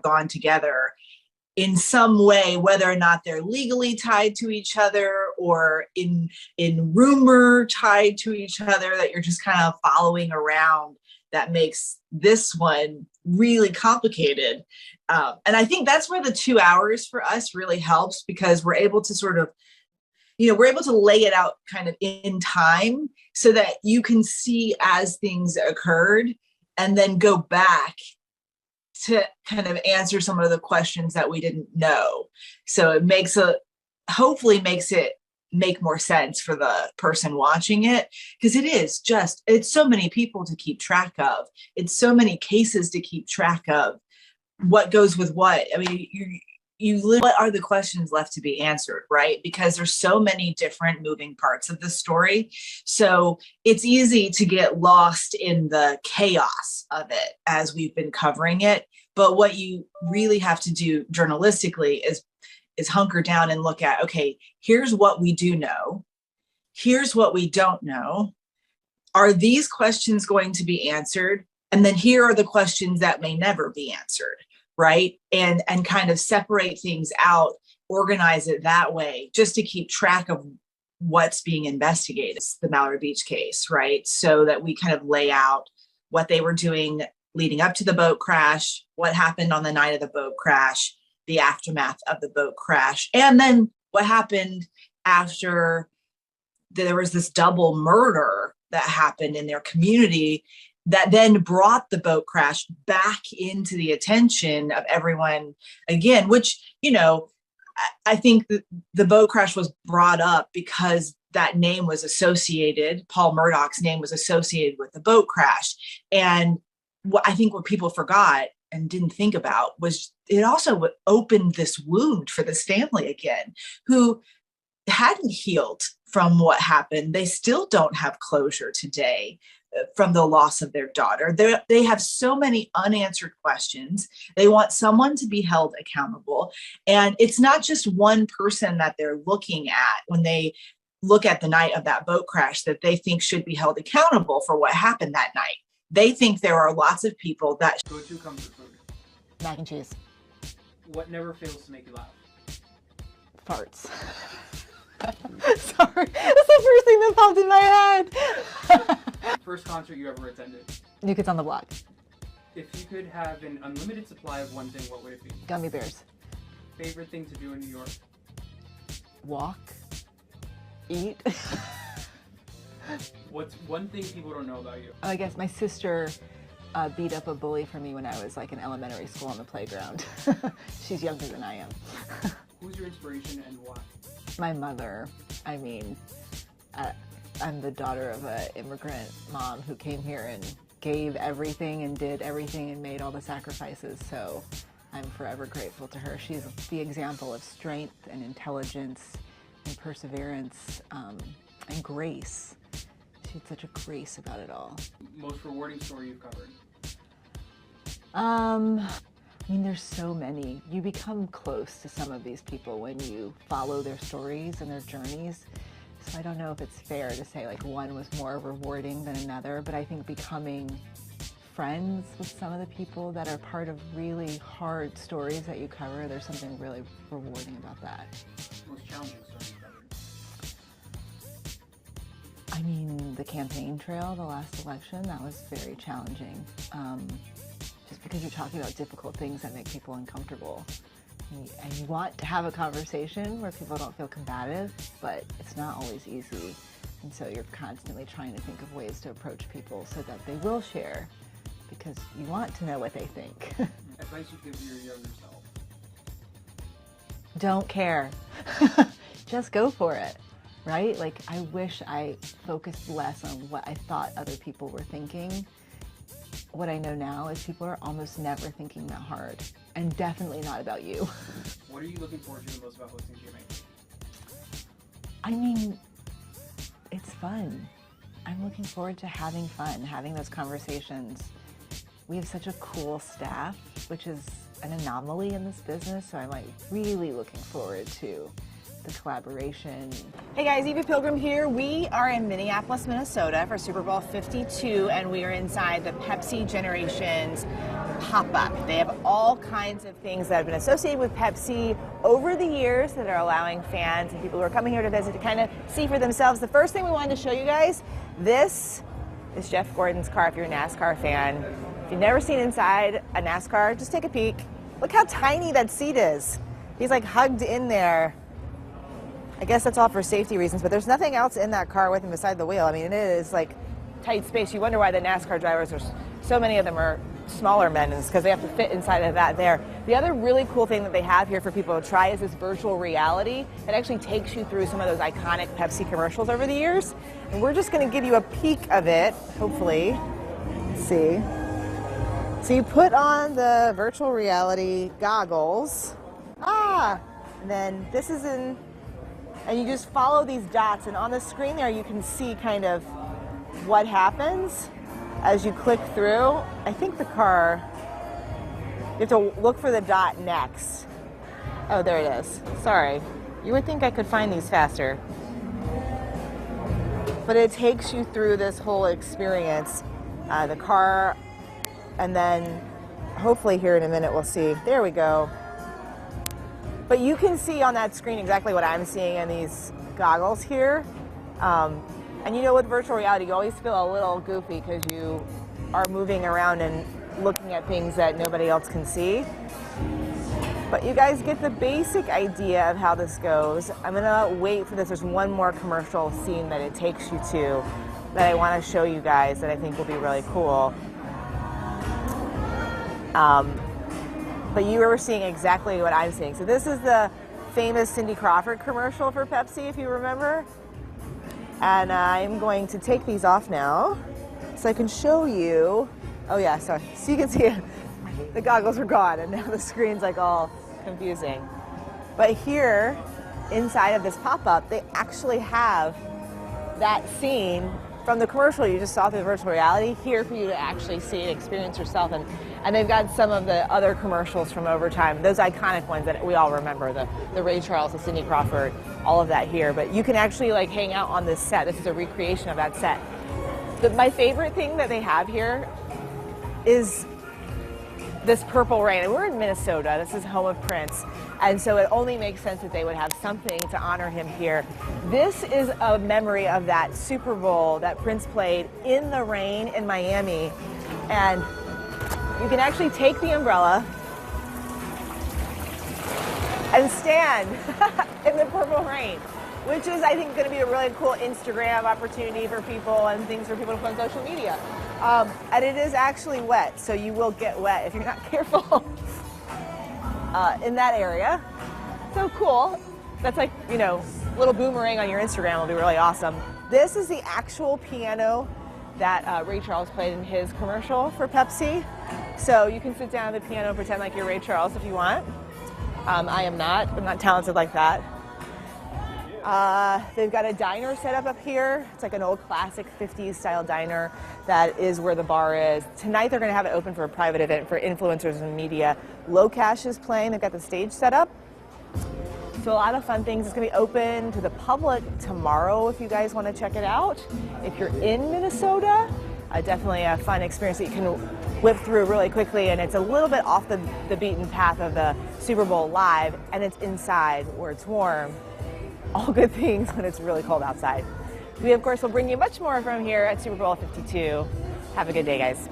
gone together in some way, whether or not they're legally tied to each other or in rumor tied to each other, that you're just kind of following around, that makes this one really complicated. And I think that's where the 2 hours for us really helps, because we're able to sort of, we're able to lay it out kind of in time so that you can see as things occurred and then go back to kind of answer some of the questions that we didn't know. So it hopefully makes it make more sense for the person watching it, because it's so many people to keep track of. It's so many cases to keep track of. What goes with what? I mean, what are the questions left to be answered, right? Because there's so many different moving parts of the story. So it's easy to get lost in the chaos of it as we've been covering it. But what you really have to do journalistically is hunker down and look at, okay, here's what we do know. Here's what we don't know. Are these questions going to be answered? And then here are the questions that may never be answered, right? And kind of separate things out, organize it that way, just to keep track of what's being investigated. It's the Mallory Beach case, right? So that we kind of lay out what they were doing leading up to the boat crash, what happened on the night of the boat crash, the aftermath of the boat crash, and then what happened after there was this double murder that happened in their community that then brought the boat crash back into the attention of everyone again, which, I think the boat crash was brought up because that name was associated, Paul Murdoch's name was associated with the boat crash. And I think what people forgot and didn't think about was it also opened this wound for this family again, who hadn't healed from what happened. They still don't have closure today from the loss of their daughter. They have so many unanswered questions. They want someone to be held accountable. And it's not just one person that they're looking at when they look at the night of that boat crash that they think should be held accountable for what happened that night. They think there are lots of people that... Go-to comfort food. Mac and cheese. What never fails to make you laugh? Farts. Sorry, that's the first thing that popped in my head. First concert you ever attended? New Kids on the Block. If you could have an unlimited supply of one thing, what would it be? Gummy bears. Favorite thing to do in New York? Walk. Eat. What's one thing people don't know about you? I guess my sister beat up a bully for me when I was like in elementary school on the playground. She's younger than I am. Who's your inspiration and why? My mother. I mean, I'm the daughter of an immigrant mom who came here and gave everything and did everything and made all the sacrifices. So I'm forever grateful to her. She's the example of strength and intelligence and perseverance and grace. She had such a grace about it all. Most rewarding story you've covered? I mean, there's so many. You become close to some of these people when you follow their stories and their journeys. So I don't know if it's fair to say like one was more rewarding than another, but I think becoming friends with some of the people that are part of really hard stories that you cover, there's something really rewarding about that. Most challenging story you've covered? I mean, the campaign trail, the last election, that was very challenging. Just because you're talking about difficult things that make people uncomfortable. And you want to have a conversation where people don't feel combative, but it's not always easy. And so you're constantly trying to think of ways to approach people so that they will share, because you want to know what they think. Advice you give your younger self? Don't care. Just go for it. Right? Like, I wish I focused less on what I thought other people were thinking. What I know now is people are almost never thinking that hard, and definitely not about you. What are you looking forward to the most about hosting GMA? I mean, it's fun. I'm looking forward to having fun, having those conversations. We have such a cool staff, which is an anomaly in this business, so I'm like really looking forward to the collaboration. Hey guys, Evie Pilgrim here. We are in Minneapolis, Minnesota for Super Bowl 52, and we are inside the Pepsi Generations pop-up. They have all kinds of things that have been associated with Pepsi over the years that are allowing fans and people who are coming here to visit to kind of see for themselves. The first thing we wanted to show you guys, this is Jeff Gordon's car if you're a NASCAR fan. If you've never seen inside a NASCAR, just take a peek. Look how tiny that seat is. He's like hugged in there. I guess that's all for safety reasons, but there's nothing else in that car with him beside the wheel. I mean, it is like tight space. You wonder why the NASCAR drivers are, so many of them are smaller men, and it's because they have to fit inside of that there. The other really cool thing that they have here for people to try is this virtual reality that actually takes you through some of those iconic Pepsi commercials over the years. And we're just going to give you a peek of it, hopefully. Let's see. So you put on the virtual reality goggles. And then this is in, and you just follow these dots, and on the screen there you can see kind of what happens as you click through. I think the car, you have to look for the dot next. Oh, there it is. Sorry. You would think I could find these faster. But it takes you through this whole experience, the car, and then hopefully here in a minute we'll see. There we go. But you can see on that screen exactly what I'm seeing in these goggles here. And you know, with virtual reality, you always feel a little goofy because you are moving around and looking at things that nobody else can see. But you guys get the basic idea of how this goes. I'm gonna wait for this. There's one more commercial scene that it takes you to that I wanna show you guys that I think will be really cool. But you were seeing exactly what I'm seeing. So this is the famous Cindy Crawford commercial for Pepsi, if you remember. And I'm going to take these off now so I can show you. Oh yeah, sorry. So you can see the goggles are gone and now the screen's like all confusing. But here, inside of this pop-up, they actually have that scene from the commercial you just saw through virtual reality here for you to actually see and experience yourself. And they've got some of the other commercials from over time, those iconic ones that we all remember, the Ray Charles, the Cindy Crawford, all of that here. But you can actually like hang out on this set. This is a recreation of that set. My favorite thing that they have here is this Purple Rain. And we're in Minnesota. This is home of Prince. And so it only makes sense that they would have something to honor him here. This is a memory of that Super Bowl that Prince played in the rain in Miami. And you can actually take the umbrella and stand in the purple rain, which is, I think, going to be a really cool Instagram opportunity for people and things for people to put on social media. And it is actually wet, so you will get wet if you're not careful in that area. So cool. That's like, you know, a little boomerang on your Instagram will be really awesome. This is the actual piano that Ray Charles played in his commercial for Pepsi. So you can sit down at the piano and pretend like you're Ray Charles if you want. I am not. I'm not talented like that. They've got a diner set up here. It's like an old classic 50s style diner. That is where the bar is. Tonight they're going to have it open for a private event for influencers and media. Low Cash is playing. They've got the stage set up. So a lot of fun things. It's going to be open to the public tomorrow if you guys want to check it out. If you're in Minnesota, definitely a fun experience that you can whip through really quickly, and it's a little bit off the beaten path of the Super Bowl live, and it's inside where it's warm. All good things when it's really cold outside. We, of course, will bring you much more from here at Super Bowl 52. Have a good day, guys.